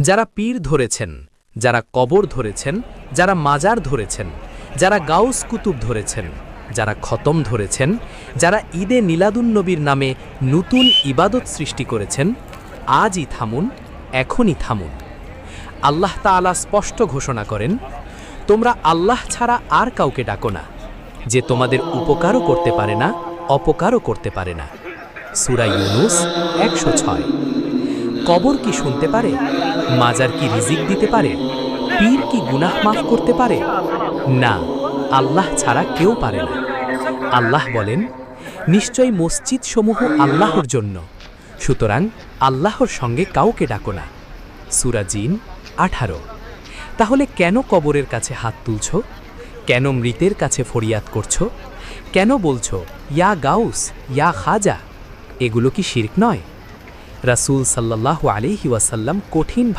যারা পীর ধরেছেন, যারা কবর ধরেছেন, যারা মাজার ধরেছেন, যারা গাউস কুতুব ধরেছেন, যারা খতম ধরেছেন, যারা ঈদে মিলাদুন্নবীর নামে নতুন ইবাদত সৃষ্টি করেছেন, আজই থামুন, এখনই থামুন। আল্লাহ তাআলা স্পষ্ট ঘোষণা করেন, তোমরা আল্লাহ ছাড়া আর কাউকে ডাকো না, যে তোমাদের উপকারও করতে পারে না, অপকারও করতে পারে না। সূরা ইউনূস ১০৬। কবর কি শুনতে পারে? মাজার কি রিজিক দিতে পারে? পীর কি গুনাহ মাফ করতে পারে? না, আল্লাহ ছাড়া কেউ পারে না। আল্লাহ বলেন, নিশ্চয় মসজিদ সমূহ আল্লাহর জন্য, সুতরাং আল্লাহর সঙ্গে কাউকে ডাকো না। সূরা জিন ১৮। তাহলে কেন কবরের কাছে হাত তুলছ? কেন মৃতের কাছে ফরিয়াদ করছ? কেন বলছ ইয়া গাউস, ইয়া খাজা? এগুলো কি শিরক নয়? রাসূল সাল্লাল্লাহু আলাইহি ওয়াসাল্লাম কঠিন